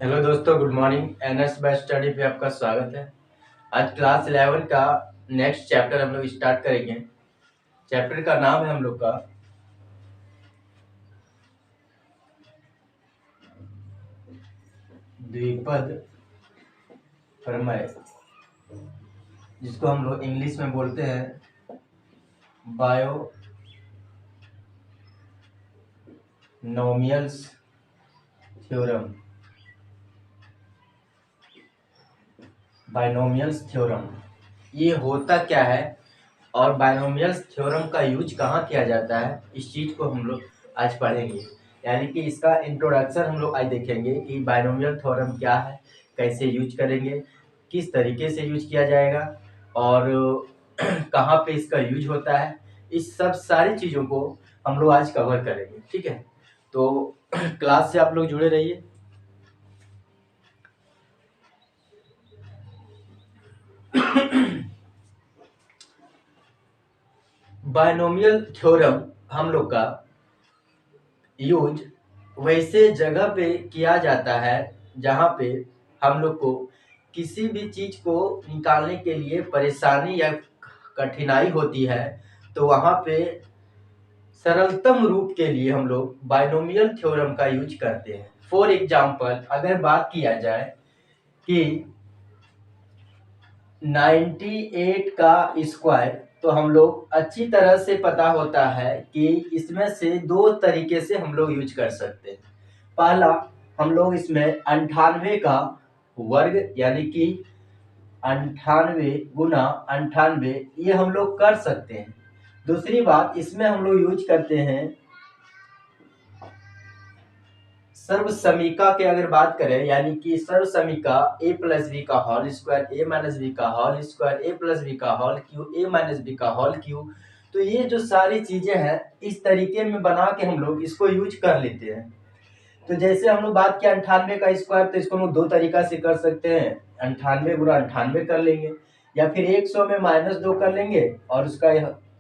Hello दोस्तों, good morning. NS best study पे आपका स्वागत है। आज क्लास 11 का नेक्स्ट चैप्टर हम लोग स्टार्ट करेंगे। चैप्टर का नाम है हम लोग का द्विपद प्रमेय, जिसको हम लोग इंग्लिश में बोलते हैं बायोनोमियल्स थ्योरम। बाइनोमियल्स थ्योरम ये होता क्या है और बाइनोमियल्स थ्योरम का यूज कहाँ किया जाता है, इस चीज़ को हम लोग आज पढ़ेंगे। यानी कि इसका इंट्रोडक्शन हम लोग आज देखेंगे कि बाइनोमियल थ्योरम क्या है, कैसे यूज करेंगे, किस तरीके से यूज किया जाएगा और कहाँ पे इसका यूज होता है। इस सब सारी चीज़ों को हम लोग आज कवर करेंगे, ठीक है। तो क्लास से आप लोग जुड़े रहिए। बाइनोमियल थ्योरम हम लोग का यूज वैसे जगह पे किया जाता है जहाँ पे हम लोग को किसी भी चीज को निकालने के लिए परेशानी या कठिनाई होती है, तो वहाँ पे सरलतम रूप के लिए हम लोग बाइनोमियल थ्योरम का यूज करते हैं। फॉर एग्जाम्पल, अगर बात किया जाए कि 98 का स्क्वायर, तो हम लोग अच्छी तरह से पता होता है कि इसमें से दो तरीके से हम लोग यूज कर सकते हैं। पहला, हम लोग इसमें 98 का वर्ग यानी कि 98 गुना 98 ये हम लोग कर सकते हैं। दूसरी बात, इसमें हम लोग यूज करते हैं सर्वसमीका के अगर बात करें, यानी कि सर्वसमीका a प्लस बी का whole square, a minus B का whole square, a plus B का whole cube, a minus B का होल क्यूब। तो ये जो सारी चीजें हैं, इस तरीके में बना के हम लोग इसको यूज कर लेते हैं। तो जैसे हम लोग बात किया 98 का स्क्वायर, तो इसको हम लोग दो तरीका से कर सकते हैं। 98 गुना 98 कर लेंगे, या फिर 100 में -2 कर लेंगे और उसका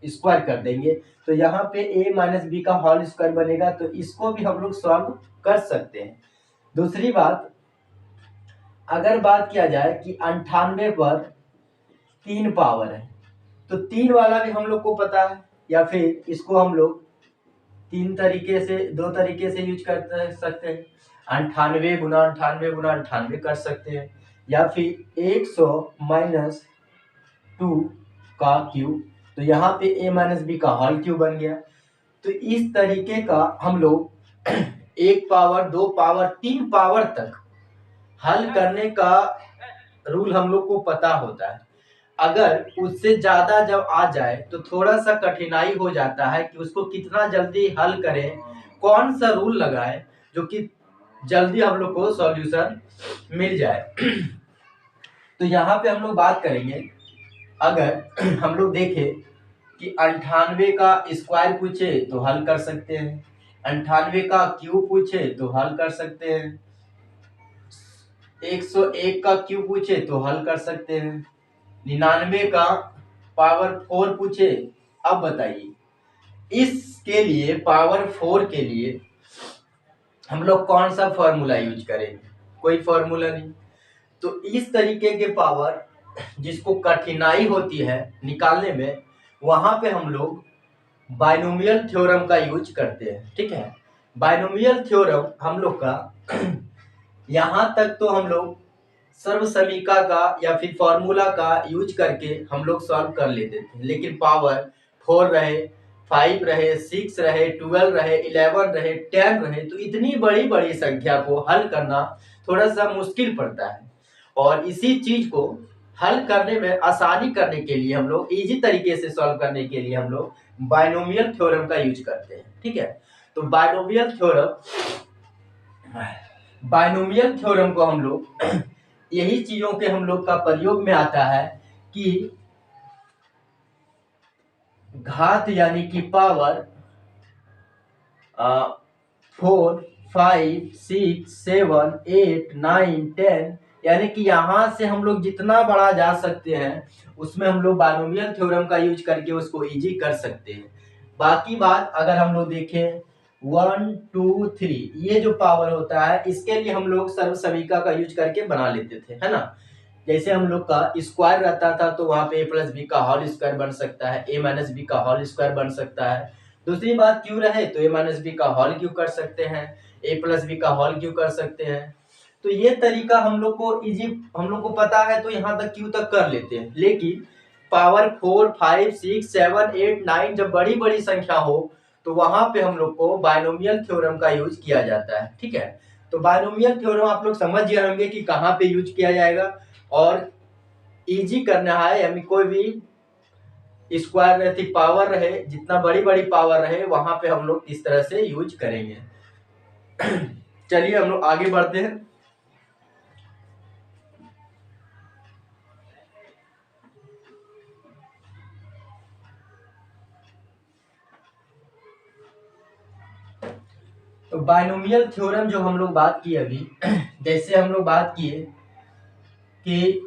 स्क्वायर कर देंगे। तो यहाँ पे a माइनस बी का होल स्क्वायर बनेगा, तो इसको भी हम लोग सॉल्व कर सकते हैं। दूसरी बात, अगर बात किया जाए कि 98 पर 3 पावर है, तो 3 वाला भी हम लोग को पता है, या फिर इसको हम लोग दो तरीके से यूज कर सकते हैं। 98 गुना 98 गुना 98 कर सकते हैं, या फिर 100 माइनस 2 का क्यूब। तो यहाँ पे a माइनस बी का होल क्यूब बन गया। तो इस तरीके का हम लोग 1 पावर 2 पावर 3 पावर तक हल करने का रूल हम लोग को पता होता है। अगर उससे ज्यादा जब आ जाए तो थोड़ा सा कठिनाई हो जाता है कि उसको कितना जल्दी हल करें, कौन सा रूल लगाए जो कि जल्दी हम लोग को सॉल्यूशन मिल जाए। तो यहाँ पे हम लोग बात करेंगे, अगर हम लोग देखें कि 98 का स्क्वायर पूछे तो हल कर सकते हैं, 98 का क्यूब पूछे तो हल कर सकते हैं, 101 का क्यूब पूछे तो हल कर सकते हैं, 99 का पावर 4 पूछे। अब बताइए, इसके लिए पावर 4 के लिए हम लोग कौन सा फॉर्मूला यूज करेंगे? कोई फॉर्मूला नहीं। तो इस तरीके के पावर जिसको कठिनाई होती है निकालने में, वहां पे हम लोग बाइनोमियल थ्योरम का यूज करते हैं, ठीक है। बाइनोमियल थ्योरम हम लोग का यहाँ तक तो हम लोग सर्वसमीका का या फिर फॉर्मूला का यूज करके हम लोग सॉल्व कर लेते थे, लेकिन पावर 4 रहे, 5 रहे, 6 रहे, 12 रहे, 11 रहे, 10 रहे, तो इतनी बड़ी बड़ी संख्या को हल करना थोड़ा सा मुश्किल पड़ता है। और इसी चीज को हल करने में आसानी करने के लिए हम लोग इजी तरीके से सॉल्व करने के लिए हम लोग बाइनोमियल थ्योरम का यूज करते हैं, ठीक है। तो बाइनोमियल थ्योरम को हम लोग यही चीजों के हम लोग का प्रयोग में आता है कि घात यानी कि पावर 4, 5, 6, 7, 8, 9, 10, यानी कि यहाँ से हम लोग जितना बड़ा जा सकते हैं उसमें हम लोग बाइनोमियल थ्योरम का यूज करके उसको इजी कर सकते हैं। बाकी बात अगर हम लोग देखें 1 2 3 ये जो पावर होता है इसके लिए हम लोग सर्व समीका का यूज करके बना लेते थे, है ना। जैसे हम लोग का स्क्वायर रहता था तो वहां पे ए प्लस बी का होल स्क्वायर बन सकता है, ए माइनस बी का होल स्क्वायर बन सकता है। दूसरी बात क्यू रहे तो ए माइनस बी का होल क्यू कर सकते हैं, ए प्लस बी का होल क्यू कर सकते हैं। तो ये तरीका हम लोग को इजी, हम लोग को पता है तो यहाँ तक क्यू तक कर लेते हैं। लेकिन पावर 4 5 6 7 8 9 जब बड़ी बड़ी संख्या हो तो वहां पे हम लोग को बायनोमियल थ्योरम का यूज किया जाता है, ठीक है। तो बायनोमियल थ्योरम आप लोग समझ गए होंगे कि कहाँ पे यूज किया जाएगा, और इजी करना है, यानी कोई भी स्क्वायर रहती पावर रहे, जितना बड़ी बड़ी पावर रहे वहां पे हम लोग इस तरह से यूज करेंगे। चलिए हम लोग आगे बढ़ते हैं। तो बायनोमियल थ्योरम जो हम लोग बात किए अभी, जैसे हम लोग बात किए कि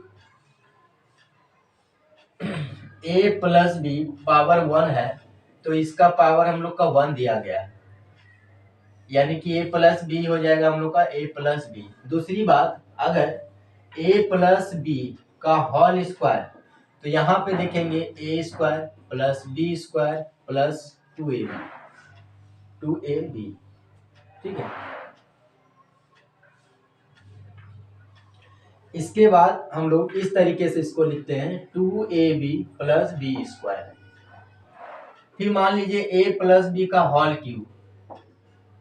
a प्लस बी पावर 1 है तो इसका पावर हम लोग का 1 दिया गया है, यानी कि a प्लस बी हो जाएगा हम लोग का a प्लस बी। दूसरी बात, अगर a प्लस बी का होल स्क्वायर तो यहाँ पे देखेंगे a square plus B square plus 2ab, ठीक है। इसके बाद हम लोग इस तरीके से इसको लिखते हैं 2ab प्लस बी स्क्वायर। फिर मान लीजिए a प्लस बी का होल क्यूब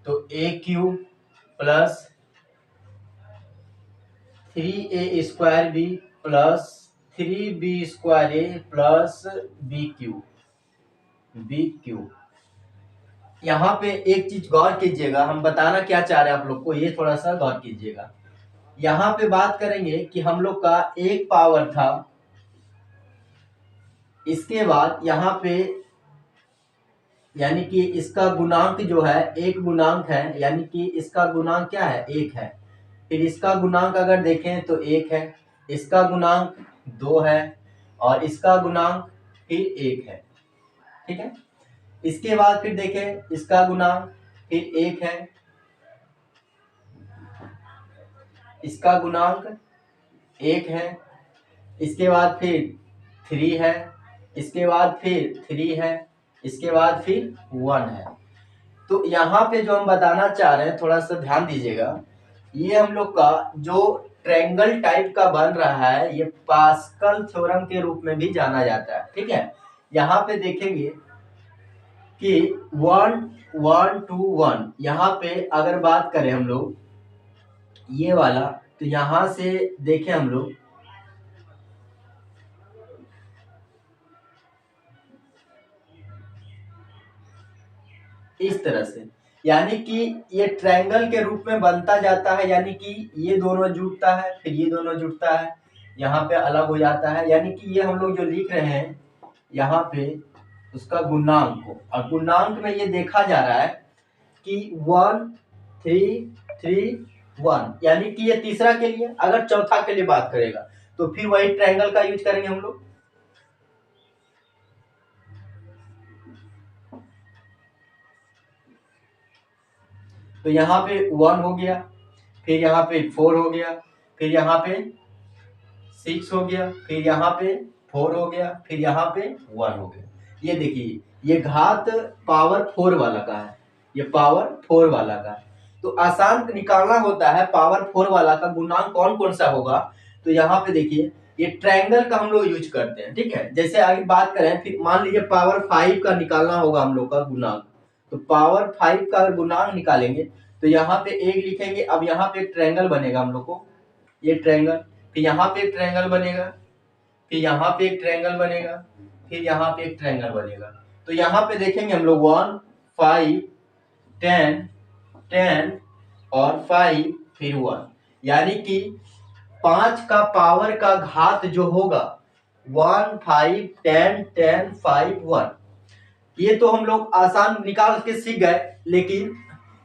तो a cube plus 3a square B plus 3b square A plus B cube. यहाँ पे एक चीज गौर कीजिएगा, हम बताना क्या चाह रहे हैं आप लोग को, ये थोड़ा सा गौर कीजिएगा। यहाँ पे बात करेंगे कि हम लोग का एक पावर था, इसके बाद यहाँ पे यानी कि इसका गुणांक जो है एक गुणांक है, यानी कि इसका गुणांक क्या है, एक है। फिर इसका गुणांक अगर देखें तो एक है, इसका गुणांक 2 है और इसका गुणांक फिर 1 है, ठीक है। इसके बाद फिर देखें इसका गुणांक फिर 1 है, इसका गुणांक 1 है, इसके बाद फिर 3 है, इसके बाद फिर 3 है, इसके बाद फिर 1 है। तो यहाँ पे जो हम बताना चाह रहे हैं थोड़ा सा ध्यान दीजिएगा, ये हम लोग का जो ट्रायंगल टाइप का बन रहा है ये पास्कल थ्योरम के रूप में भी जाना जाता है, ठीक है। यहाँ पे देखेंगे कि 1 1 2 1, यहाँ पे अगर बात करें हम लोग ये वाला तो यहाँ से देखें हम लोग इस तरह से, यानी कि ये ट्रायंगल के रूप में बनता जाता है, यानी कि ये दोनों जुड़ता है फिर ये दोनों जुड़ता है, यहाँ पे अलग हो जाता है। यानी कि ये हम लोग जो लिख रहे हैं यहाँ पे उसका गुणांक को, और गुणांक में ये देखा जा रहा है कि 1 3 3 1, यानी कि ये तीसरा के लिए, अगर चौथा के लिए बात करेगा तो फिर वही ट्रायंगल का यूज करेंगे हम लोग। तो यहाँ पे 1 हो गया, फिर यहाँ पे 4 हो गया, फिर यहाँ पे 6 हो गया, फिर यहाँ पे 4 हो गया, फिर यहाँ पे 1 हो गया। ये देखिए ये घात पावर 4 वाला का है, ये पावर 4 वाला का है। तो आसान निकालना होता है पावर 4 वाला का गुणांक कौन कौन सा होगा, तो यहाँ पे देखिए ये ट्रायंगल का हम लोग यूज करते हैं, ठीक है। जैसे आगे बात करें, फिर मान लीजिए पावर 5 का निकालना होगा हम लोग का गुणांक, तो पावर 5 का गुणांक निकालेंगे तो यहाँ पे एक लिखेंगे। अब यहाँ पे एक ट्रायंगल बनेगा हम लोग को, ये ट्रायंगल, फिर यहाँ पे एक ट्रायंगल बनेगा, फिर यहाँ पे एक ट्रायंगल बनेगा, फिर यहाँ पे एक ट्रायंगल बनेगा। तो यहाँ पे देखेंगे हम लोग 1 5 10 10 और 5 फिर 1, यानी कि 5 का पावर का घात जो होगा 1 5 10 10 5 1, ये तो हम लोग आसान निकाल के सीख गए। लेकिन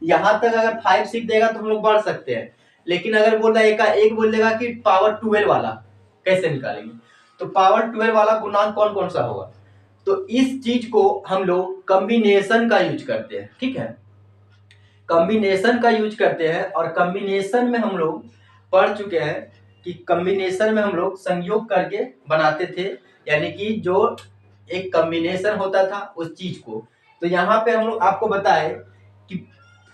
यहाँ तक अगर 5 सीख देगा तो हम लोग बढ़ सकते हैं, लेकिन अगर बोल रहा है एक बोल देगा कि पावर 12 वाला कैसे निकालेंगे, तो पावर 12 वाला गुणांक कौन कौन सा होगा, तो इस चीज को हम लोग कॉम्बिनेशन का यूज करते हैं, ठीक है, कॉम्बिनेशन का यूज करते हैं। और कॉम्बिनेशन में हम लोग पढ़ चुके हैं कि कॉम्बिनेशन में हम लोग संयोग करके बनाते थे, यानी कि जो एक कॉम्बिनेशन होता था उस चीज को। तो यहाँ पे हम लोग आपको बताए कि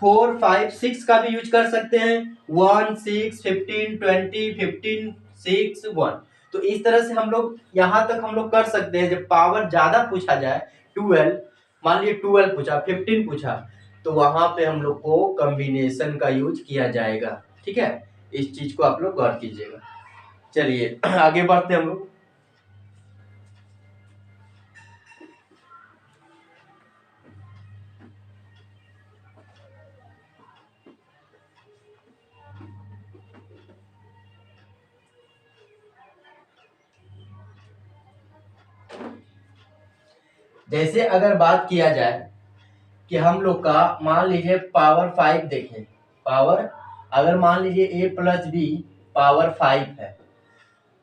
4, 5, 6 का भी यूज कर सकते हैं, 1, 6, 15, 20, 15, 6, 1। तो इस तरह से हम लोग यहाँ तक हम लोग कर सकते हैं। जब पावर ज्यादा पूछा जाए, 12 मान लीजिए 12 पूछा, 15 पूछा, तो वहां पे हम लोग को कॉम्बिनेशन का यूज किया जाएगा, ठीक है। इस चीज को आप लोग गौर कीजिएगा। चलिए आगे बढ़ते हैं हम लोग। जैसे अगर बात किया जाए कि हम लोग का मान लीजिए पावर 5 देखें, पावर अगर मान लीजिए a प्लस बी पावर 5 है,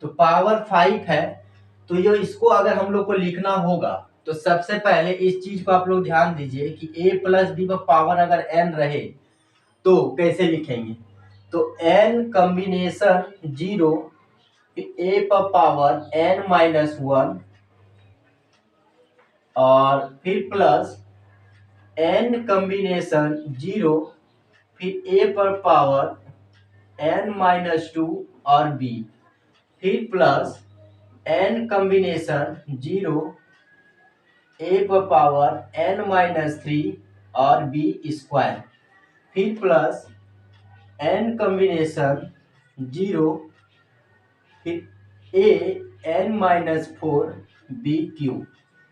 तो पावर 5 है, तो ये इसको अगर हम लोग को लिखना होगा तो सबसे पहले इस चीज को आप लोग ध्यान दीजिए कि a प्लस बी पर पावर अगर n रहे तो कैसे लिखेंगे। तो n कॉम्बिनेशन 0, a पर पावर n माइनस 1 और फिर प्लस n कॉम्बिनेशन 0, फिर a पर पावर n माइनस 2 और b, फिर प्लस n कॉम्बिनेशन 0, a पर पावर n माइनस 3 और b स्क्वायर, फिर प्लस n कॉम्बिनेशन 0, फिर a n minus 4 b cube.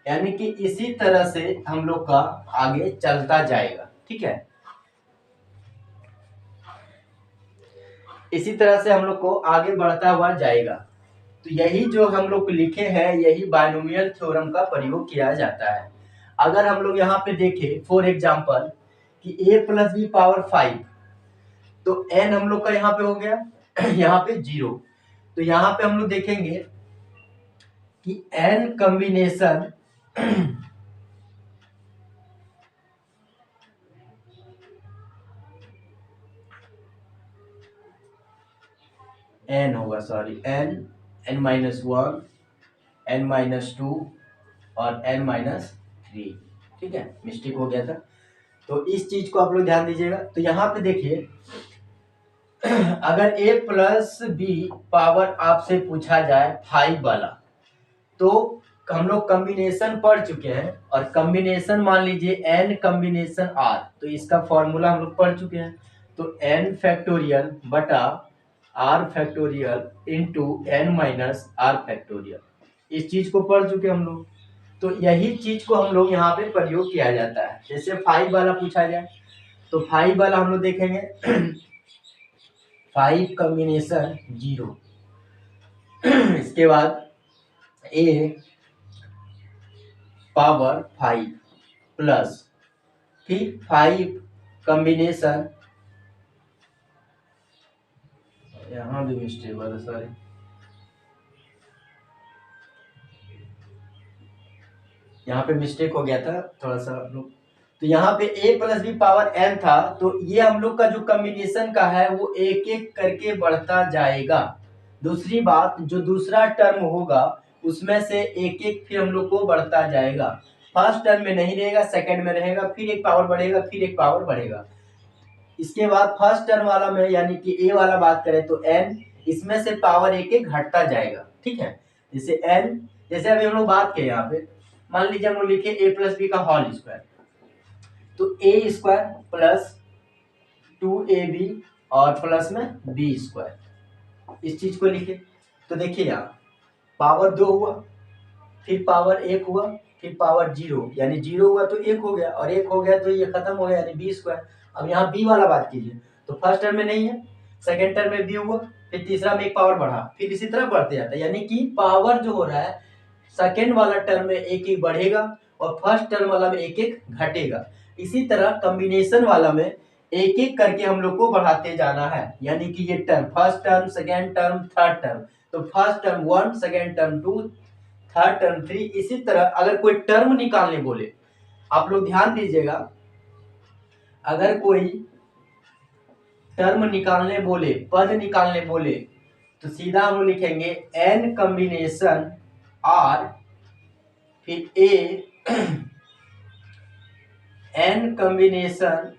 यानी कि इसी तरह से हम लोग का आगे चलता जाएगा, ठीक है। इसी तरह से हम लोग को आगे बढ़ता हुआ जाएगा। तो यही जो हम लोग लिखे हैं, यही बाइनोमियल थ्योरम का प्रयोग किया जाता है। अगर हम लोग यहाँ पे देखें फॉर एग्जांपल कि a प्लस बी पावर 5, तो n हम लोग का यहाँ पे हो गया यहाँ पे 0। तो यहाँ पे हम लोग देखेंगे कि n कॉम्बिनेशन n होगा, sorry n minus 1, n minus 2 और n माइनस 3, ठीक है, मिस्टेक हो गया था। तो इस चीज को आप लोग ध्यान दीजिएगा। तो यहाँ पे देखिए अगर a प्लस बी पावर आपसे पूछा जाए 5 वाला, तो हम लोग कॉम्बिनेशन पढ़ चुके हैं, और कॉम्बिनेशन मान लीजिए n कॉम्बिनेशन r, तो इसका फॉर्मूला हम लोग पढ़ चुके हैं। तो n फैक्टोरियल बटा r factorial into n minus r factorial, इस चीज को पढ़ चुके हम लोग। तो यही चीज को हम लोग यहाँ पे प्रयोग किया जाता है। जैसे 5 वाला पूछा जाए, तो 5 वाला हम लोग देखेंगे 5 कॉम्बिनेशन 0, इसके बाद a पावर 5 प्लस फिर 5 कॉम्बिनेशन, यहाँ भी मिस्टेक हुआ था, सॉरी, यहाँ पे मिस्टेक हो गया था थोड़ा सा लोग। तो यहाँ पे a plus B power n था, तो ये हम लोग का जो कॉम्बिनेशन का है वो एक एक करके बढ़ता जाएगा। दूसरी बात, जो दूसरा टर्म होगा उसमें से एक एक फिर हम लोग को बढ़ता जाएगा। फर्स्ट टर्म में नहीं रहेगा, सेकंड में रहेगा, फिर एक पावर बढ़ेगा, फिर एक पावर बढ़ेगा। इसके बाद फर्स्ट टर्म वाला में यानी कि a वाला बात करें तो n, इसमें से पावर एक एक घटता जाएगा, ठीक है। जैसे n, जैसे अभी हम लोग बात किए यहाँ पे, मान लीजिए हम लोग लिखे a प्लस बी का होल स्क्वायर, तो a स्क्वायर प्लस 2ab और प्लस में b स्क्वायर, इस चीज को लिखे। तो देखिए यहाँ पावर 2 हुआ, फिर पावर 1 हुआ, फिर पावर 0, यानी 0 हुआ तो 1 हो गया, और 1 हो गया तो ये खत्म हो गया, यानी b स्क्वायर। अब यहाँ b वाला बात कीजिए, तो फर्स्ट टर्म में नहीं है, सेकेंड टर्म में b हुआ, फिर तीसरा में एक पावर बढ़ा, फिर इसी तरह बढ़ते जाता है। यानी कि पावर जो हो रहा है सेकेंड वाला टर्म में एक एक बढ़ेगा और फर्स्ट टर्म वाला में एक एक घटेगा। इसी तरह कॉम्बिनेशन वाला में एक एक करके हम लोग को बढ़ाते जाना है। यानी कि ये term first term, second term, third term, तो first term 1, second term 2, third term 3। इसी तरह अगर कोई टर्म निकालने बोले, आप लोग ध्यान दीजिएगा, अगर कोई टर्म निकालने बोले, पद निकालने बोले, तो सीधा हम लोग लिखेंगे n कॉम्बिनेशन r, फिर a n कॉम्बिनेशन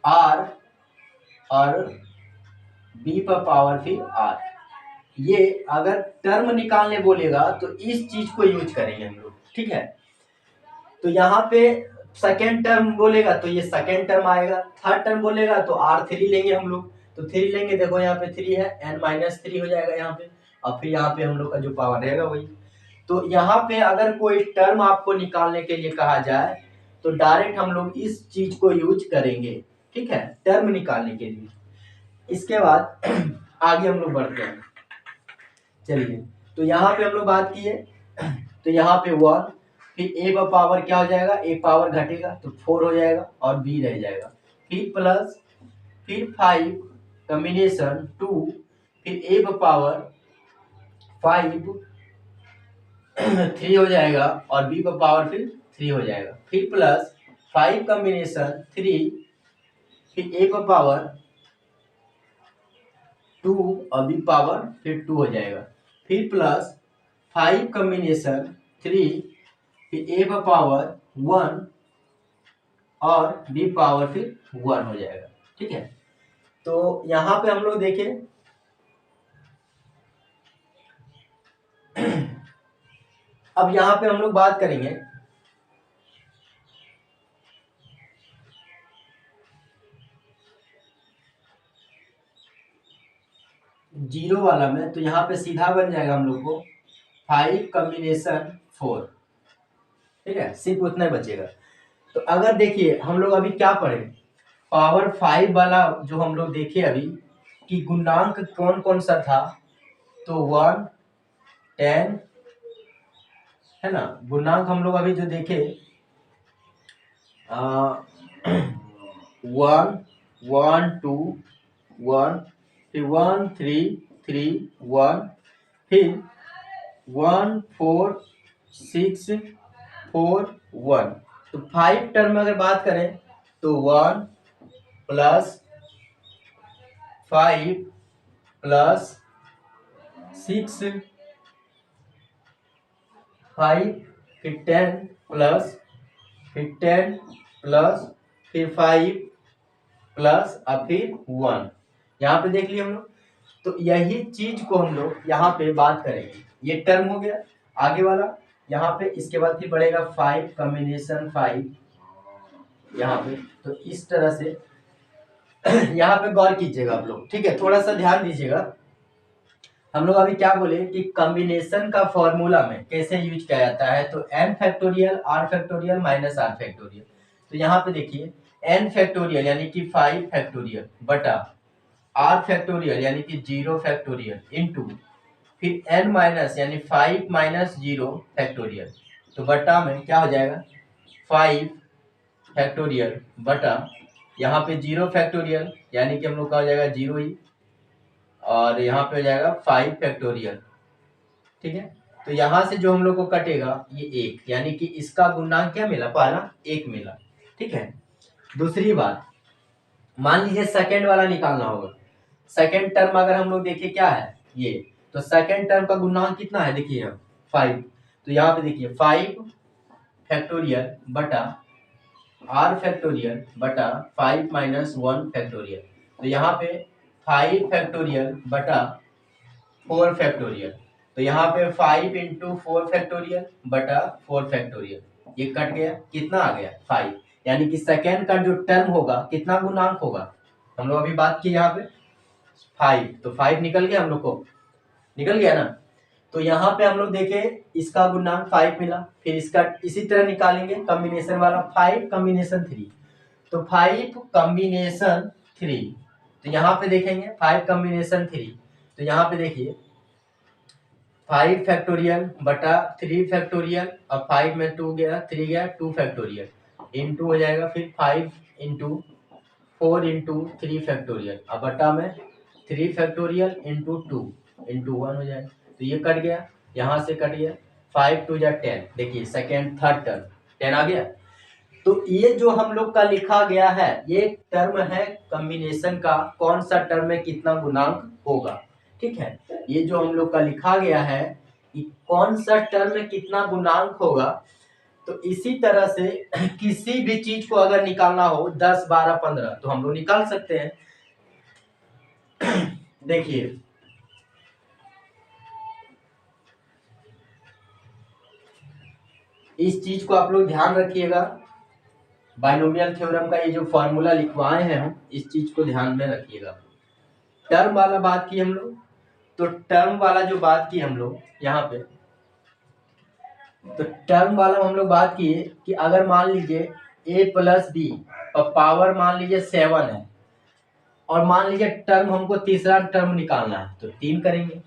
r और b पर पावर फिर r। ये अगर टर्म निकालने बोलेगा तो इस चीज को यूज करेंगे हम लोग, ठीक है। तो यहाँ पे सेकेंड टर्म बोलेगा तो ये सेकेंड टर्म आएगा, थर्ड टर्म बोलेगा तो r3 लेंगे हम लोग, तो 3 लेंगे, देखो यहाँ पे 3 है, n-3 हो जाएगा यहाँ पे, और फिर यहाँ पे हम लोग का जो पावर रहेगा वही। तो यहाँ पे अगर कोई टर्म आपको निकालने के लिए कहा जाए तो डायरेक्ट हम लोग इस चीज को यूज करेंगे, ठीक है, टर्म निकालने के लिए। इसके बाद आगे हम लोग बढ़ते हैं, चलिए। तो यहाँ पे हम लोग बात किए, तो यहाँ पे 1, फिर a का पावर क्या हो जाएगा, a पावर घटेगा तो 4 हो जाएगा और b रह जाएगा, फिर प्लस, फिर 5 कॉम्बिनेशन 2, फिर a का पावर 5 3 हो जाएगा और b का पावर फिर 3 हो जाएगा, फिर प्लस 5 कॉम्बिनेशन 3, फिर a का पावर 2 और b पावर फिर 2 हो जाएगा, फिर प्लस 5 कॉम्बिनेशन 3, फिर a का पावर 1 और b पावर फिर 1 हो जाएगा, ठीक है। तो यहाँ पे हम लोग देखें, अब यहाँ पे हम लोग बात करेंगे जीरो वाला में, तो यहाँ पे सीधा बन जाएगा हम लोग को 5 कॉम्बिनेशन 4, ठीक है, सिर्फ उतना ही बचेगा। तो अगर देखिए हम लोग अभी क्या पढ़े, पावर 5 वाला जो हम लोग देखे अभी कि गुणांक कौन कौन सा था, तो 1, 10 है ना, गुणांक हम लोग अभी जो देखे 1, 1, 2, 1, फिर 1, 3, 3, 1, फिर 1, 4, 6, 4, 1। तो 5 टर्म में अगर बात करें तो 1 प्लस 5 प्लस 6, 5, फिर 10 प्लस, फिर 10 प्लस, फिर 5 प्लस और फिर 1। यहाँ पे देख लिया हम लोग। तो यही चीज को हम लोग यहाँ पे बात करेंगे, ये टर्म हो गया आगे वाला, यहाँ पे इसके बाद फिर बढ़ेगा 5 कॉम्बिनेशन 5 यहाँ पे। तो इस तरह से यहाँ पे गौर कीजिएगा आप लोग, ठीक है, थोड़ा सा ध्यान दीजिएगा। हम लोग अभी क्या बोले कि कॉम्बिनेशन का फॉर्मूला में कैसे यूज किया जाता है, तो n factorial r factorial minus r factorial. तो यहाँ पे देखिए n फैक्टोरियल यानी कि 5 फैक्टोरियल बटा r फैक्टोरियल यानी कि 0 फैक्टोरियल इंटू फिर n माइनस यानी 5 माइनस 0 फैक्टोरियल। तो बटा में क्या हो जाएगा 5 फैक्टोरियल बटा यहाँ पे 0 फैक्टोरियल यानी कि हम लोग का हो जाएगा 0 ही, और यहाँ पे हो जाएगा 5 फैक्टोरियल, ठीक है। तो यहाँ से जो हम लोग को कटेगा ये 1, यानी कि इसका गुणांक क्या मिला, पहला 1 मिला, ठीक है। दूसरी बात, मान लीजिए सेकंड वाला निकालना होगा। सेकंड टर्म अगर हम लोग देखें क्या है ये, तो सेकंड टर्म का गुणांक कितना है, देखिए यहाँ 5। तो यहाँ पे देखिए 5 फैक्टोरियल बटा r फैक्टोरियल बटा 5 माइनस 1 फैक्टोरियल। तो यहाँ पे 5 फैक्टोरियल बटा 4 फैक्टोरियल। तो यहाँ पे 5 इंटू 4 फैक्टोरियल बटा 4 फैक्टोरियल, ये कट गया, कितना आ गया 5, यानी कि सेकेंड का जो टर्म होगा कितना गुणांक होगा, हम लोग अभी बात की यहाँ पे 5, तो 5 निकल गया, हम लोग को निकल गया ना। तो यहाँ पे हम लोग देखे इसका गुणांक 5 मिला, फिर इसका इसी तरह निकालेंगे कॉम्बिनेशन वाला 5 कॉम्बिनेशन 3। तो 5 कॉम्बिनेशन 3, तो यहाँ पे देखेंगे 5 कॉम्बिनेशन 3, तो यहाँ पे देखिए 5 फैक्टोरियल बटा 3 फैक्टोरियल और 5 में 2 गया 3 गया 2 फैक्टोरियल इंटू हो जाएगा फिर 5 इंटू 4 इंटू 3 फैक्टोरियल और बटा में 3 फैक्टोरियल इंटू 2 इंटू 1 हो जाए, तो ये कट गया, यहाँ से कट गया, 5 2 जा 10, देखिए सेकेंड थर्ड टर्म 10 आ गया। तो ये जो हम लोग का लिखा गया है ये टर्म है कॉम्बिनेशन का, कौन सा टर्म में कितना गुणांक होगा, ठीक है। ये जो हम लोग का लिखा गया है कि कौन सा टर्म में कितना गुणांक होगा, तो इसी तरह से किसी भी चीज को अगर निकालना हो 10 12 15 तो हम लोग निकाल सकते हैं। देखिए इस चीज को आप लोग ध्यान रखिएगा, बाइनोमियल थ्योरम का ये जो फॉर्मूला लिखवाए हैं हम, इस चीज को ध्यान में रखिएगा। टर्म वाला बात की हम लोग, तो टर्म वाला जो बात की हम लोग यहाँ पे, तो टर्म वाला हम लोग बात किए कि अगर मान लीजिए a प्लस बी और पावर मान लीजिए 7 है, और मान लीजिए टर्म हमको तीसरा टर्म निकालना है, तो 3 करेंगे,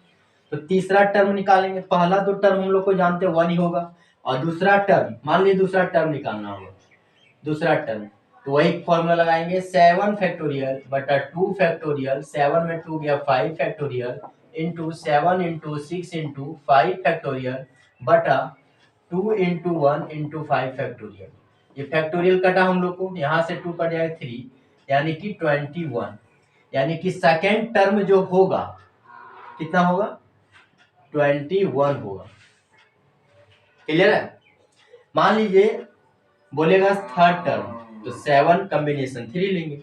तो तीसरा टर्म निकालेंगे, पहला तो टर्म हम लोग को जानते हैं 1 ही होगा, और दूसरा टर्म मान लीजिए दूसरा टर्म निकालना होगा, दूसरा टर्म, तो वही फॉर्मूला लगाएंगे 7 फैक्टोरियल बटा 2 फैक्टोरियल, 7 में 2 गया 5 factorial into 7 into 6 into 5 factorial बटा 2 इंटू 1 इंटू 5 फैक्टोरियल। ये फैक्टोरियल कटा हम लोग को, यहाँ से 2 कट जाएगा 3, यानी कि 21, यानी कि सेकेंड टर्म जो होगा कितना होगा, 21 होगा। क्लियर है। मान लीजिए बोलेगा थर्ड टर्म, तो 7 कॉम्बिनेशन 3 लेंगे,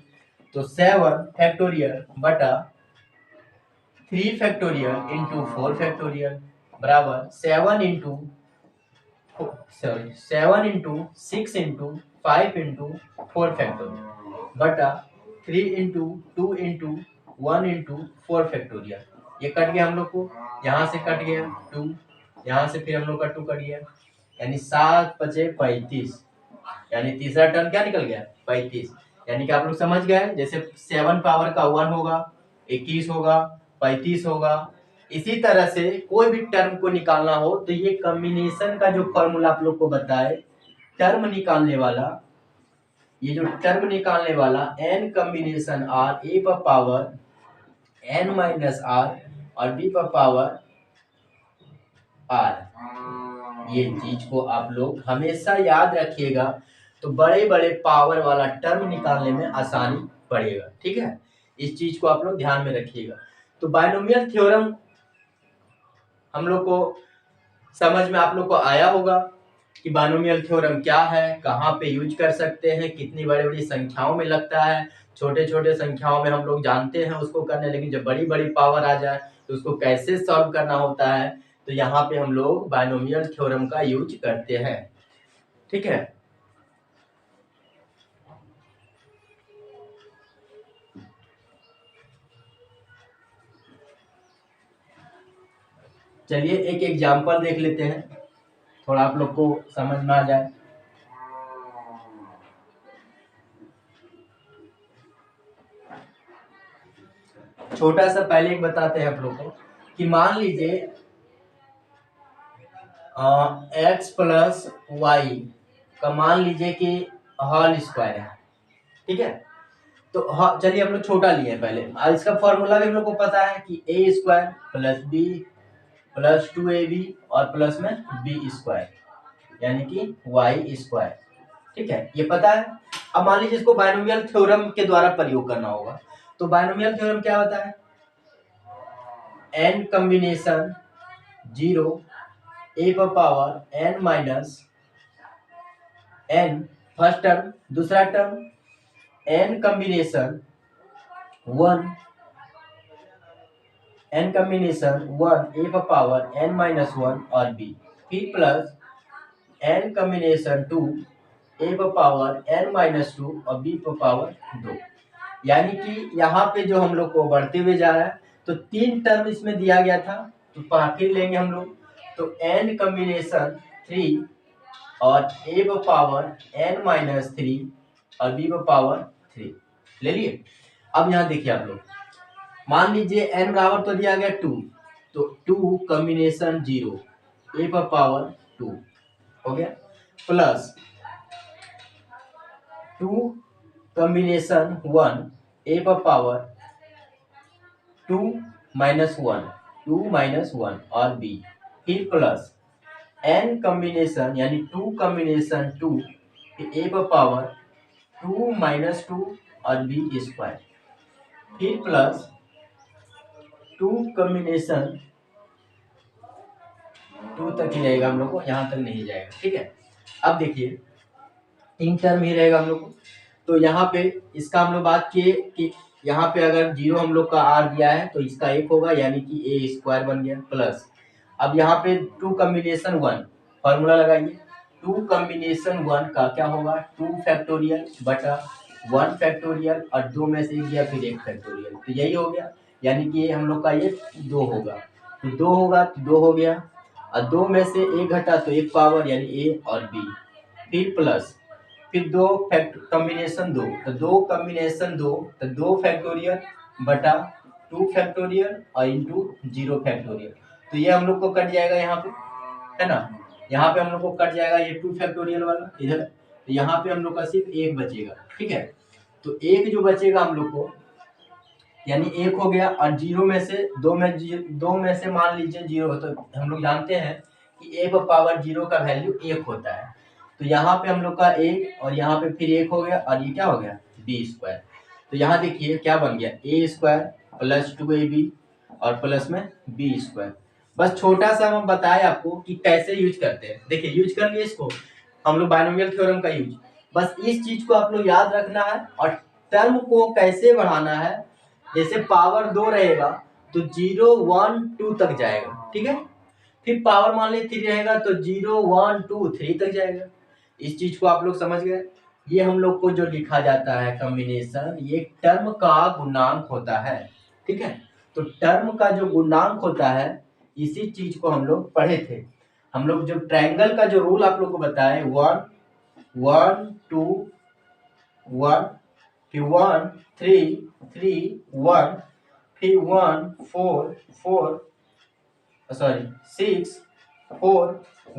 तो 7 फैक्टोरियल बटा 3 फैक्टोरियल इंटू 4 फैक्टोरियल बराबर 7 इंटू 6 इंटू 5 इंटू 4 फैक्टोरियल बटा 3 इंटू 2 इंटू 1 इंटू 4 फैक्टोरियल। ये कट गया हम लोग को, यहाँ से कट गया 2, यहाँ से फिर हम लोग का 2 कट गया, यानी 7 5 35, यानी तीसरा टर्म क्या निकल गया 35। यानी कि आप लोग समझ गए, जैसे 7 पावर का 1 होगा, 21 होगा, 35 होगा, इसी तरह से कोई भी टर्म को निकालना हो तो ये कॉम्बिनेशन का जो फॉर्मूला आप लोग को बताए, टर्म निकालने वाला, ये जो टर्म निकालने वाला n कॉम्बिनेशन r a पर पावर n माइनस r और b पर पावर r, ये चीज को आप लोग हमेशा याद रखिएगा, तो बड़े बड़े पावर वाला टर्म निकालने में आसानी पड़ेगा, ठीक है। इस चीज को आप लोग ध्यान में रखिएगा। तो बाइनोमियल थ्योरम हम लोग को समझ में आप लोग को आया होगा कि बाइनोमियल थ्योरम क्या है, कहाँ पे यूज कर सकते हैं, कितनी बड़ी बड़ी संख्याओं में लगता है, छोटे छोटे संख्याओं में हम लोग जानते हैं उसको करने, लेकिन जब बड़ी बड़ी पावर आ जाए तो उसको कैसे सॉल्व करना होता है, तो यहाँ पे हम लोग बाइनोमियल थ्योरम का यूज करते हैं, ठीक है। चलिए एक एग्जांपल देख लेते हैं, थोड़ा आप लोग को समझ में आ जाए। छोटा सा पहले एक बताते हैं आप लोग को कि मान लीजिए x प्लस वाई का मान लीजिए कि होल स्क्वायर है, ठीक है। तो चलिए हम लोग छोटा लिए पहले, इसका फॉर्मूला भी हम लोग को पता है कि a square plus B plus 2ab और प्लस में b स्क्वायर, यानी कि y स्क्वायर, ठीक है, ये पता है। अब मान लीजिए इसको बाइनोमियल थ्योरम के द्वारा प्रयोग करना होगा, तो बाइनोमियल थ्योरम क्या होता है, n कॉम्बिनेशन 0 a पर power n minus n first term, दूसरा term n combination 1 n combination 1 a पर पावर n माइनस 1 और b, फिर प्लस n कॉम्बिनेशन 2 a पर पावर n माइनस 2 और b पर पावर 2, यानी कि यहाँ पे जो हम लोग को बढ़ते हुए जा रहा है, तो 3 टर्म इसमें दिया गया था, तो फिर लेंगे हम लोग, तो n कॉम्बिनेशन 3 और a पर पावर n माइनस 3 और b पर पावर 3 ले लिए। अब यहाँ देखिए आप लोग, मान लीजिए n बराबर तो दिया गया 2, तो 2 कॉम्बिनेशन 0 a पर पावर 2 हो गया, प्लस 2 कॉम्बिनेशन 1 a पर पावर 2 - 1 और b, फिर प्लस n कॉम्बिनेशन यानी 2 कॉम्बिनेशन 2, फिर a पर पावर 2 - 2 और b स्क्वायर, फिर प्लस 2 कॉम्बिनेशन 2 तक ही रहेगा हम लोग को, यहाँ तक नहीं जाएगा। ठीक है, अब देखिए 3 टर्म ही रहेगा हम लोग को। तो यहाँ पे इसका हम लोग बात किए कि यहाँ पे अगर 0 हम लोग का आर दिया है तो इसका 1 होगा, यानी कि ए स्क्वायर बन गया, प्लस अब यहाँ पे 2 कॉम्बिनेशन 1 फॉर्मूला लगाइए। 2 कॉम्बिनेशन 1 का क्या होगा, 2 फैक्टोरियल बटा 1 फैक्टोरियल और 2 में से 1 गया फिर 1 फैक्टोरियल, तो यही हो गया, यानी कि ये हम लोग का ये 2 होगा, तो 2 होगा तो 2 हो गया, और 2 में से 1 घटा तो 1 पावर यानी ए और बी, फिर प्लस फिर 2 कॉम्बिनेशन 2, तो 2 कॉम्बिनेशन 2 तो 2 फैक्टोरियल बटा 2 फैक्टोरियल और इंटू 0 फैक्टोरियल, तो ये हम लोग को कट जाएगा यहाँ पे, है ना, यहाँ पे हम लोग को कट जाएगा ये 2 फैक्टोरियल वाला इधर, तो यहाँ पे हम लोग का सिर्फ 1 बचेगा। ठीक है, तो 1 जो बचेगा हम लोग को यानी 1 हो गया, और 0 में से 2 में से मान लीजिए 0, तो हम लोग जानते हैं कि a पर पावर 0 का वैल्यू 1 होता है, तो यहाँ पे हम लोग का 1 और यहाँ पे फिर 1 हो गया, और ये क्या हो गया b स्क्वायर, तो यहाँ देखिए क्या बन गया a स्क्वायर प्लस 2ab और प्लस में b स्क्वायर। बस छोटा सा हम बताए आपको कि कैसे यूज करते हैं, देखिए यूज कर लिए इसको हम लोग बाइनोमियल थ्योरम का यूज, बस इस चीज को आप लोग याद रखना है, और टर्म को कैसे बढ़ाना है, जैसे पावर 2 रहेगा तो 0 1 2 तक जाएगा, ठीक है, फिर पावर मान ली 3 रहेगा तो 0 1 2 3 तक जाएगा। इस चीज को आप लोग समझ गए, ये हम लोग को जो लिखा जाता है कॉम्बिनेशन, ये टर्म का गुणांक होता है। ठीक है, तो टर्म का जो गुणांक होता है इसी चीज को हम लोग पढ़े थे, हम लोग जो ट्रायंगल का जो रूल आप लोग को बताए 1 1 2 1, फिर 1 3 3 1, फिर 1 4 4 सॉरी 6 4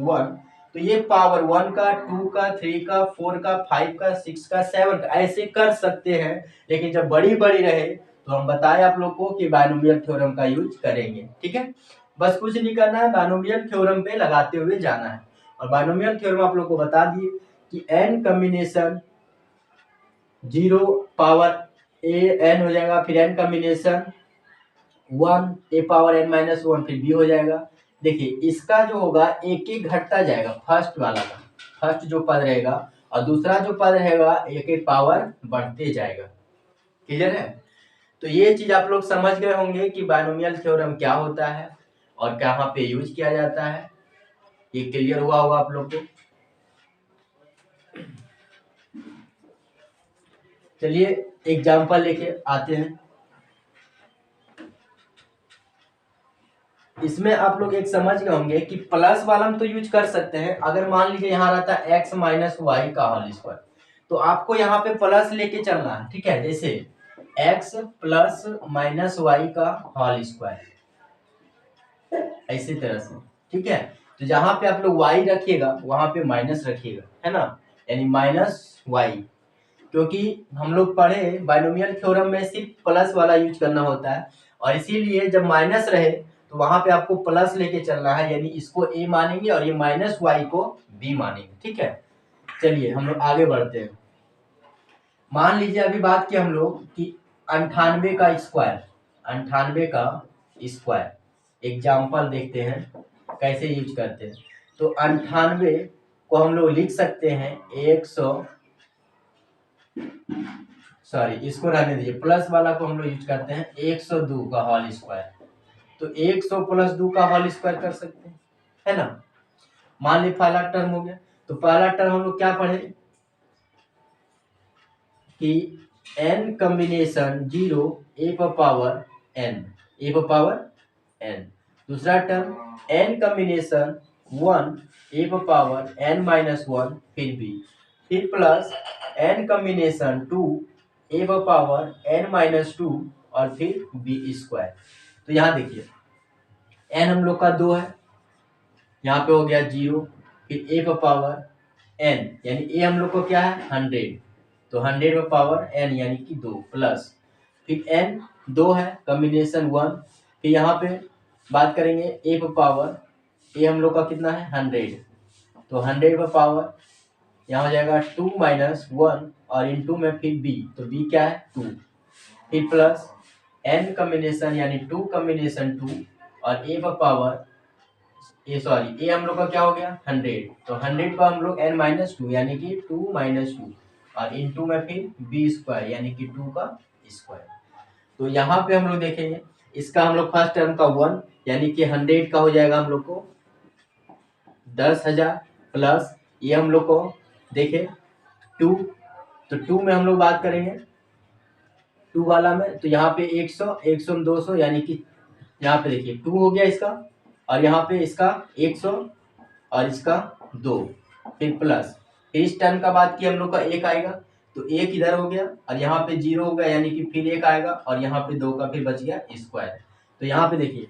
1, तो ये पावर 1 का 2 का 3 का 4 का 5 का 6 का 7 का ऐसे कर सकते हैं, लेकिन जब बड़ी बड़ी रहे तो हम बताए आप लोग को कि बाइनोमियल थ्योरम का यूज करेंगे। ठीक है, बस कुछ नहीं करना है, बाइनोमियल थ्योरम पे लगाते हुए जाना है, और बाइनोमियल थ्योरम आप लोग को बता दिए कि n combination 0 power a n हो जाएगा, फिर n combination 1 a power n - 1 फिर b हो जाएगा। देखिए इसका जो होगा एक एक घटता जाएगा, फर्स्ट वाला का फर्स्ट जो पद रहेगा, और दूसरा जो पद रहेगा एक एक पावर बढ़ते जाएगा। क्लियर है, तो ये चीज आप लोग समझ गए होंगे कि बाइनोमियल थ्योरम क्या होता है और कहाँ पे यूज किया जाता है, ये क्लियर हुआ होगा आप लोग को। चलिए एग्जाम्पल लेके आते हैं, इसमें आप लोग एक समझ गए होंगे कि प्लस वाला हम तो यूज कर सकते हैं, अगर मान लीजिए यहाँ रहता है x - y का होल स्क्वायर, तो आपको यहाँ पे प्लस लेके चलना है। ठीक है, जैसे x + y का होल स्क्वायर ऐसी तरह से। ठीक है, तो जहां पे आप लोग y रखिएगा वहां पे माइनस रखिएगा, है ना, यानी -y, क्योंकि हम लोग पढ़े बाइनोमियल थ्योरम में सिर्फ प्लस वाला यूज करना होता है, और इसीलिए जब माइनस रहे तो वहां पे आपको प्लस लेके चलना है, यानी इसको a मानेंगे और ये -y को b मानेंगे। ठीक है, चलिए हम लोग आगे बढ़ते हैं। मान लीजिए अभी बात की हम लोग कि 98 का स्क्वायर, 98 का स्क्वायर एग्जाम्पल देखते हैं कैसे यूज करते हैं। तो 98 को हम लोग लिख सकते हैं 100, सॉरी इसको रहने दीजिए, प्लस वाला को हम लोग यूज करते हैं 102 का होल स्क्वायर, तो 100 + 2 का होल स्क्वायर कर सकते हैं, है ना। मान ली पहला टर्म हो गया, तो पहला टर्म हम लोग क्या पढ़े कि n कॉम्बिनेशन 0 a पर पावर n, दूसरा टर्म n कॉम्बिनेशन 1 a पर पावर n - 1 फिर b, फिर प्लस n कॉम्बिनेशन 2 a पर पावर n - 2 और फिर b स्क्वायर। तो यहाँ देखिए n हम लोग का 2 है, यहाँ पे हो गया 0, फिर a पर पावर n यानी a हम लोग को क्या है 100, तो 100 पर पावर n यानी कि 2 प्लस फिर n 2 है, कॉम्बिनेशन 1। फिर यहाँ पे बात करेंगे ए पर पावर, ए हम लोग का कितना है 100, तो 100 पर पावर यहाँ हो जाएगा 2 माइनस 1 और इंटू में फिर बी, तो बी क्या है 2, फिर प्लस n कॉम्बिनेशन यानी 2 कॉम्बिनेशन 2 और ए पर पावर ए हम लोग का क्या हो गया 100, तो 100 पर हम लोग n माइनस 2 यानी कि 2 माइनस 2 और इंटू में फिर बी स्क्वायर यानी कि 2 का स्क्वायर। तो यहाँ पे हम लोग देखेंगे इसका हम लोग फर्स्ट टर्म का 1 यानी कि 100 का हो जाएगा हम लोग को 10,000 प्लस ये हम लोग को देखें 2, तो 2 में हम लोग बात करेंगे 2 वाला में, तो यहाँ पे 100 100 में 200 यानी कि यहाँ पे देखिए 2 हो गया इसका और यहाँ पे इसका 100 और इसका 2, फिर प्लस इस टर्म का बात की हम लोग का 1 आएगा, तो 1 इधर हो गया और यहाँ पे 0 हो गया यानी कि फिर 1 आएगा और यहाँ पे 2 का फिर बच गया स्क्वायर। तो यहाँ पे देखिए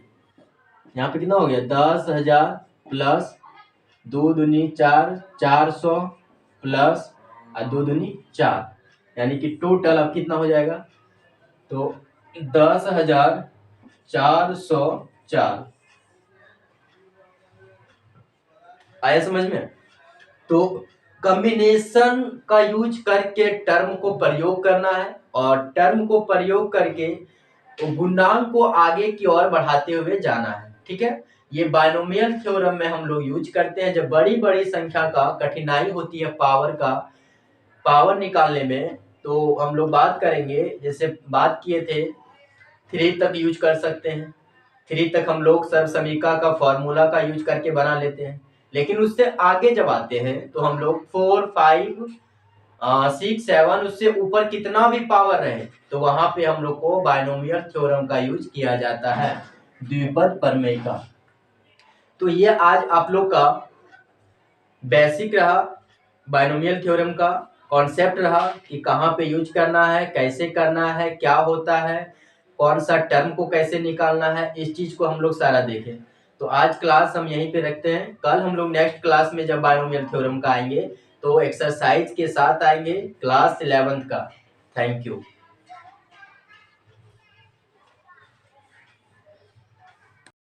यहाँ पे कितना हो गया 10,000 प्लस 2 दूनी 4, 400 प्लस और 2 दूनी 4 यानी कि टोटल अब कितना हो जाएगा, तो 10,404 आया समझ में। तो कॉम्बिनेशन का यूज करके टर्म को प्रयोग करना है और टर्म को प्रयोग करके गुणांक को आगे की ओर बढ़ाते हुए जाना है, ठीक है। ये बायनोमियल थ्योरम में हम लोग यूज करते हैं जब बड़ी बड़ी संख्या का कठिनाई होती है पावर निकालने में, तो हम लोग बात करेंगे जैसे बात किए थे 3 तक यूज कर सकते हैं, 3 तक हम लोग सर्वसमीका का फॉर्मूला का यूज करके बना लेते हैं, लेकिन उससे आगे जब आते हैं तो हम लोग 4, 5, 6, 7 उससे ऊपर कितना भी पावर रहे तो वहां पे हम लोग को बायनोमियल थ्योरम का यूज किया जाता है, द्विपद प्रमेय का। तो ये आज आप लोग का बेसिक रहा, बायनोमियल थ्योरम का कॉन्सेप्ट रहा कि कहाँ पे यूज करना है, कैसे करना है, क्या होता है, कौन सा टर्म को कैसे निकालना है, इस चीज को हम लोग सारा देखें। तो आज क्लास हम यहीं पे रखते हैं, कल हम लोग नेक्स्ट क्लास में जब बायनोमियल थ्योरम का आएंगे तो एक्सरसाइज के साथ आएंगे क्लास 11th का। Thank you.